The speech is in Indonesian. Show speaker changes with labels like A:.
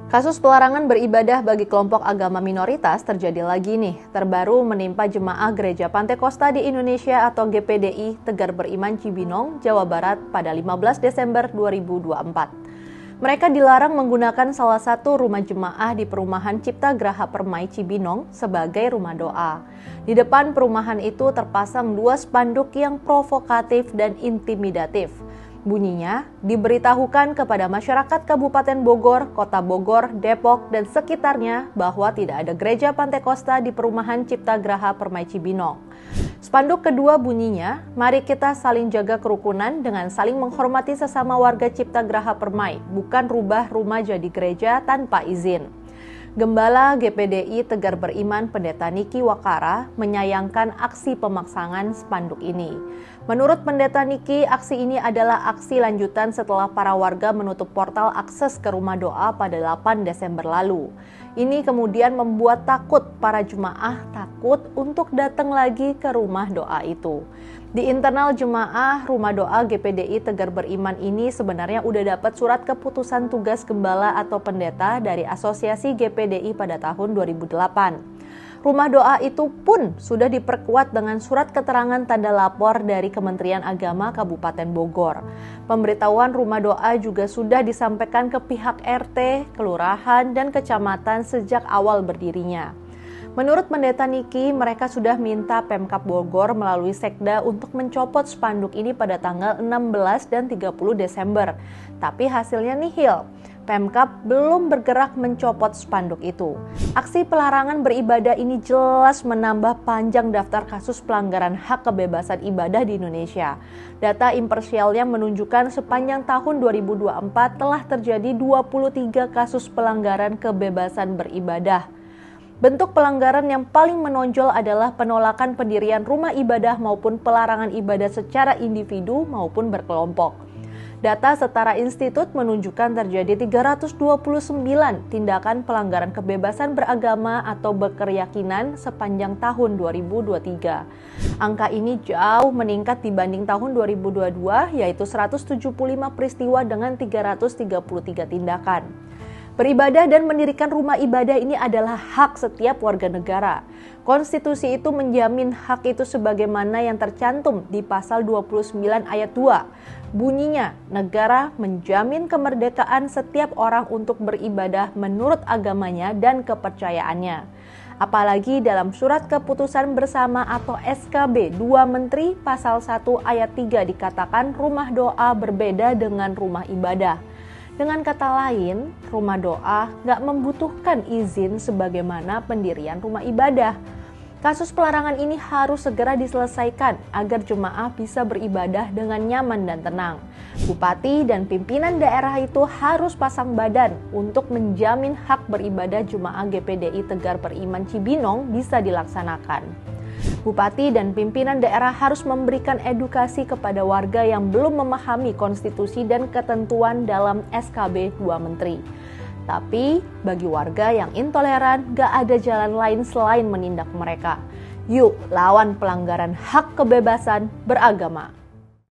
A: Kasus pelarangan beribadah bagi kelompok agama minoritas terjadi lagi nih. Terbaru menimpa jemaah Gereja Pantekosta di Indonesia atau GPDI Tegar Beriman Cibinong, Jawa Barat pada 15 Desember 2024. Mereka dilarang menggunakan salah satu rumah jemaah di perumahan Cipta Graha Permai Cibinong sebagai rumah doa. Di depan perumahan itu terpasang dua spanduk yang provokatif dan intimidatif. Bunyinya, diberitahukan kepada masyarakat Kabupaten Bogor, Kota Bogor, Depok, dan sekitarnya bahwa tidak ada gereja Pantekosta di perumahan Cipta Graha Permai Cibinong. Spanduk kedua bunyinya, mari kita saling jaga kerukunan dengan saling menghormati sesama warga Cipta Graha Permai, bukan rubah rumah jadi gereja tanpa izin. Gembala GPDI Tegar Beriman Pendeta Niki Wakara menyayangkan aksi pemaksangan spanduk ini. Menurut Pendeta Niki, aksi ini adalah aksi lanjutan setelah para warga menutup portal akses ke rumah doa pada 8 Desember lalu. Ini kemudian membuat takut para jemaah takut untuk datang lagi ke rumah doa itu. Di internal jemaah rumah doa GPDI Tegar Beriman ini sebenarnya udah dapat surat keputusan tugas gembala atau pendeta dari Asosiasi GPDI pada tahun 2008. Rumah doa itu pun sudah diperkuat dengan surat keterangan tanda lapor dari Kementerian Agama Kabupaten Bogor. Pemberitahuan rumah doa juga sudah disampaikan ke pihak RT, kelurahan, dan kecamatan sejak awal berdirinya. Menurut Pendeta Niki, mereka sudah minta Pemkab Bogor melalui Sekda untuk mencopot spanduk ini pada tanggal 16 dan 30 Desember. Tapi hasilnya nihil. Pemkab belum bergerak mencopot spanduk itu. Aksi pelarangan beribadah ini jelas menambah panjang daftar kasus pelanggaran hak kebebasan ibadah di Indonesia. Data imparsialnya menunjukkan sepanjang tahun 2024 telah terjadi 23 kasus pelanggaran kebebasan beribadah. Bentuk pelanggaran yang paling menonjol adalah penolakan pendirian rumah ibadah maupun pelarangan ibadah secara individu maupun berkelompok. Data Setara Institut menunjukkan terjadi 329 tindakan pelanggaran kebebasan beragama atau berkeyakinan sepanjang tahun 2023. Angka ini jauh meningkat dibanding tahun 2022, yaitu 175 peristiwa dengan 333 tindakan. Beribadah dan mendirikan rumah ibadah ini adalah hak setiap warga negara. Konstitusi itu menjamin hak itu sebagaimana yang tercantum di pasal 29 ayat 2. Bunyinya, negara menjamin kemerdekaan setiap orang untuk beribadah menurut agamanya dan kepercayaannya. Apalagi dalam surat keputusan bersama atau SKB 2 Menteri pasal 1 ayat 3 dikatakan rumah doa berbeda dengan rumah ibadah. Dengan kata lain, rumah doa nggak membutuhkan izin sebagaimana pendirian rumah ibadah. Kasus pelarangan ini harus segera diselesaikan agar jemaah bisa beribadah dengan nyaman dan tenang. Bupati dan pimpinan daerah itu harus pasang badan untuk menjamin hak beribadah jemaah GPDI Tegar Beriman Cibinong bisa dilaksanakan. Bupati dan pimpinan daerah harus memberikan edukasi kepada warga yang belum memahami konstitusi dan ketentuan dalam SKB 2 Menteri. Tapi bagi warga yang intoleran, gak ada jalan lain selain menindak mereka. Yuk lawan pelanggaran hak kebebasan beragama.